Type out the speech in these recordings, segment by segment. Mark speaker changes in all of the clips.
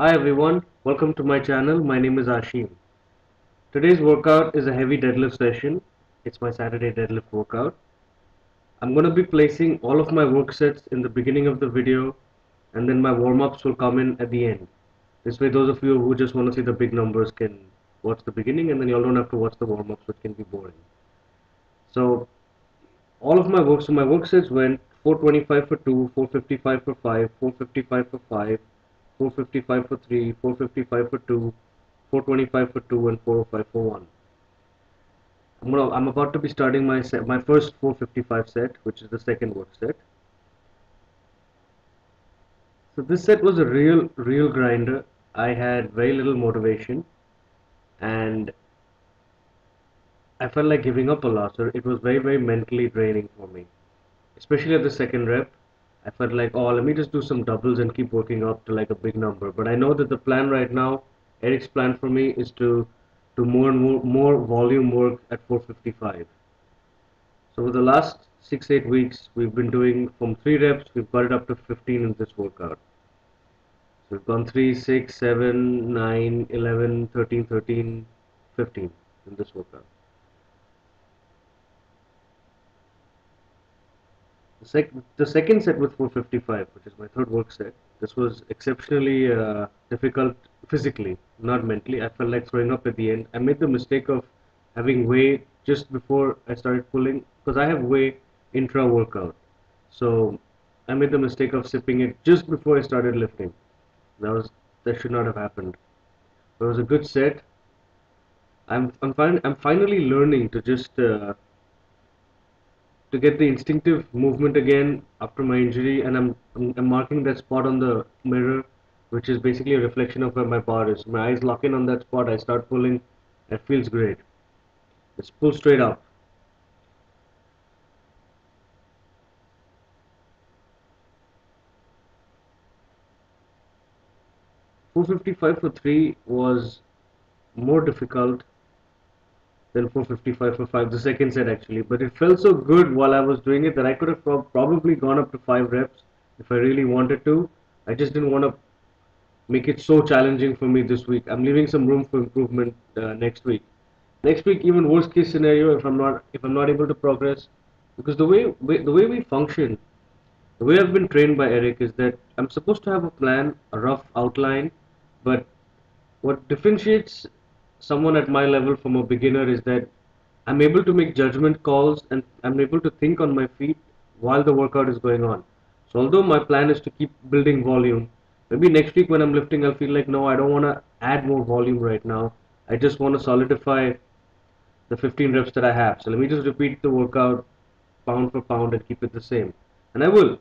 Speaker 1: Hi everyone, welcome to my channel. My name is Ashiem. Today's workout is a heavy deadlift session. It's my Saturday deadlift workout. I'm going to be placing all of my work sets in the beginning of the video, and then my warm-ups will come in at the end. This way those of you who just want to see the big numbers can watch the beginning, and then you all don't have to watch the warm-ups, which can be boring. So so my work sets went 425 for 2, 455 for 5, 455 for 5, 455 for 3, 455 for 2, 425 for 2, and 405 for 1. I'm about to be starting my first 455 set, which is the second work set. So this set was a real grinder. I had very little motivation, and I felt like giving up a lot. So it was very mentally draining for me, especially at the second rep. I felt like, oh, let me just do some doubles and keep working up to like a big number. But I know that the plan right now, Eric's plan for me, is to do more volume work at 455. So for the last 6-8 weeks, we've been doing from 3 reps, we've got it up to 15 in this workout. So we've gone 3, 6, 7, 9, 11, 13, 13, 15 in this workout. The second set with 455, which is my third work set, this was exceptionally difficult physically, not mentally. I felt like throwing up at the end. I made the mistake of having whey just before I started pulling, because I have whey intra workout. So I made the mistake of sipping it just before I started lifting. That should not have happened. But it was a good set. I'm finally learning to just to get the instinctive movement again after my injury, and I'm marking that spot on the mirror, which is basically a reflection of where my bar is. My eyes lock in on that spot, I start pulling, it feels great. Just pull straight up. .455 for 3 was more difficult than .455 for 5, the second set actually, but it felt so good while I was doing it that I could have probably gone up to 5 reps if I really wanted to. I just didn't want to make it so challenging for me this week. I'm leaving some room for improvement next week. Next week, even worst case scenario, if I'm not able to progress, because the way we function, the way I've been trained by Eric is that I'm supposed to have a plan, a rough outline, but what differentiates someone at my level from a beginner is that I'm able to make judgment calls and I'm able to think on my feet while the workout is going on. So although my plan is to keep building volume, maybe next week when I'm lifting I'll feel like no, I don't want to add more volume right now. I just want to solidify the 15 reps that I have. So let me just repeat the workout pound for pound and keep it the same. And I will.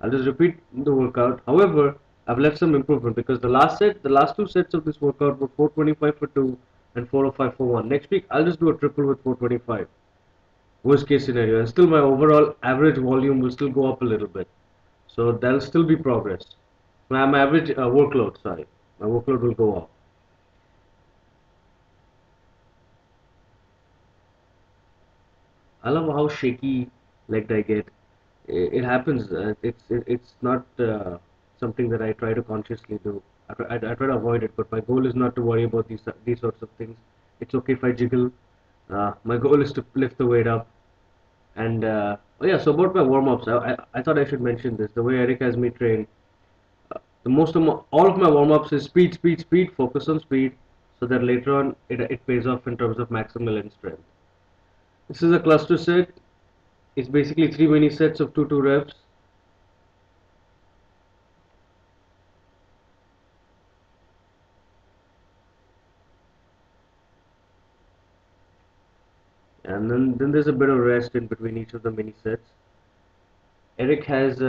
Speaker 1: I'll just repeat the workout. However, I've left some improvement because the last two sets of this workout were 425 for 2 and 405 for 1. Next week, I'll just do a triple with 425. Worst case scenario. And still my overall average volume will still go up a little bit. So that'll still be progress. My average workload, sorry. My workload will go up. I love how shaky legged I get. It happens. It's not something that I try to consciously do. I try to avoid it, but my goal is not to worry about these sorts of things. It's okay if I jiggle. My goal is to lift the weight up. And oh yeah, so about my warm-ups, I thought I should mention this. The way Eric has me train, all of my warm-ups is speed, speed, speed. Focus on speed, so that later on it pays off in terms of maximal end strength. This is a cluster set. It's basically 3 mini sets of 2 reps. And then there's a bit of rest in between each of the mini sets. Eric has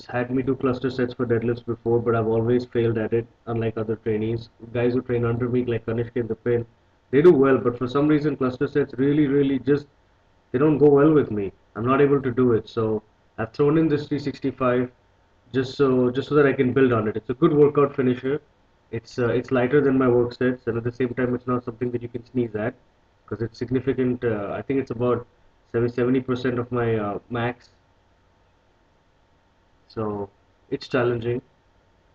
Speaker 1: had me do cluster sets for deadlifts before, but I've always failed at it, unlike other trainees. Guys who train under me, like Kanishka in the pin, they do well, but for some reason cluster sets really just, they don't go well with me. I'm not able to do it, so I've thrown in this 365 just so that I can build on it. It's a good workout finisher. It's lighter than my work sets, and at the same time, it's not something that you can sneeze at because it's significant. I think it's about 70% of my max, so it's challenging.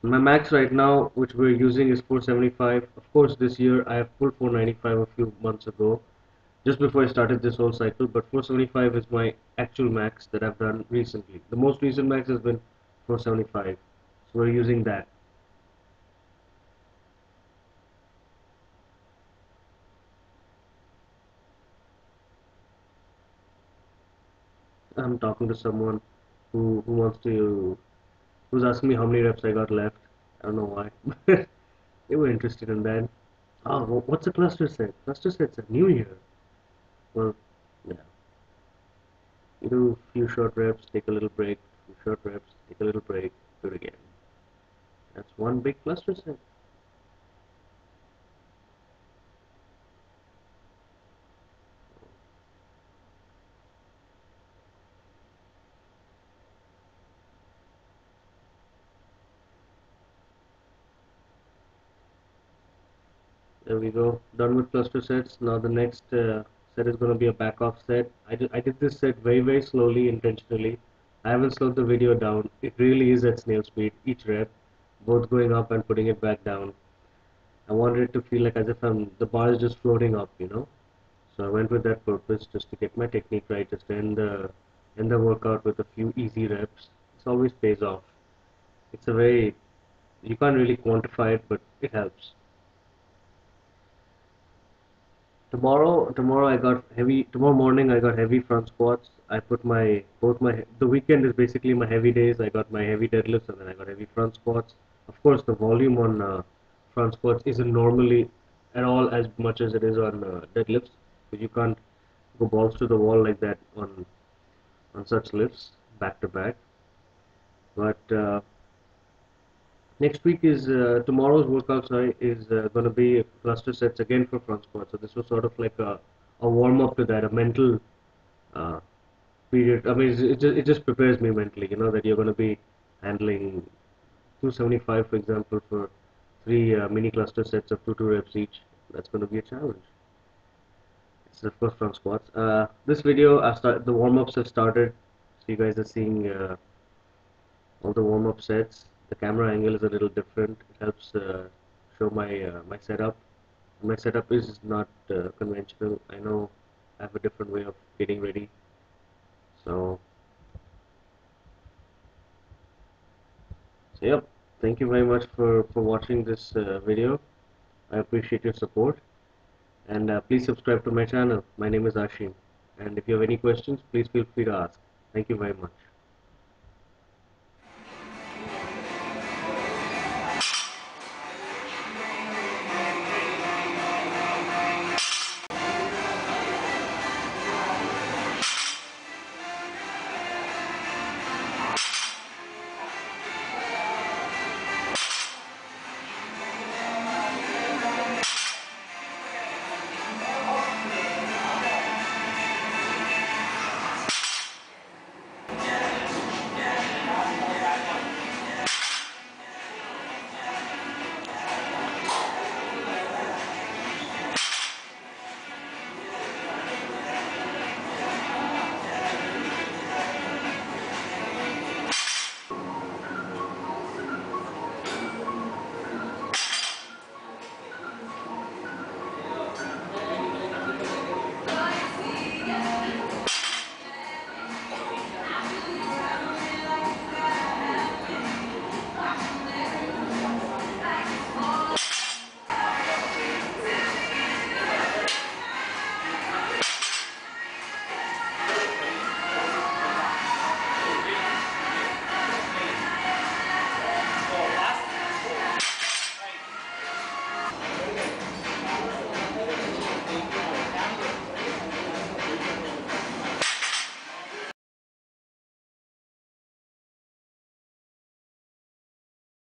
Speaker 1: My max right now, which we're using, is 475. Of course, this year I have pulled 495 a few months ago, just before I started this whole cycle. But 475 is my actual max that I've done recently. The most recent max has been 475, so we're using that. I'm talking to someone who wants to who's asking me how many reps I got left. I don't know why. They were interested in that. Oh, what's a cluster set? Cluster sets are new here. Well, yeah. You do a few short reps, take a little break, few short reps, take a little break, do it again. That's one big cluster set. There we go. Done with cluster sets. Now the next set is going to be a back off set. I did this set very, very slowly, intentionally. I haven't slowed the video down. It really is at snail speed, each rep, both going up and putting it back down. I wanted it to feel like as if the bar is just floating up, you know. So I went with that purpose, just to get my technique right, just to end the workout with a few easy reps. This always pays off. It's a very, you can't really quantify it, but it helps. Tomorrow I got heavy. Tomorrow morning I got heavy front squats. I put my both my the weekend is basically my heavy days. I got my heavy deadlifts and then I got heavy front squats. Of course, the volume on front squats isn't normally at all as much as it is on deadlifts, because you can't go balls to the wall like that on such lifts back to back. But next week is tomorrow's workout. Sorry, is going to be cluster sets again for front squats. So this was sort of like a warm up to that, a mental uh, period. I mean, it just prepares me mentally, you know, that you're going to be handling 275, for example, for three mini cluster sets of 2 reps each. That's going to be a challenge. It's of course front squats. This video, the warm ups have started. So you guys are seeing all the warm up sets. The camera angle is a little different. It helps show my setup. My setup is not conventional. I know I have a different way of getting ready. So So yep, thank you very much for watching this video. I appreciate your support, and please subscribe to my channel. My name is Ashiem, and if you have any questions, please feel free to ask. Thank you very much.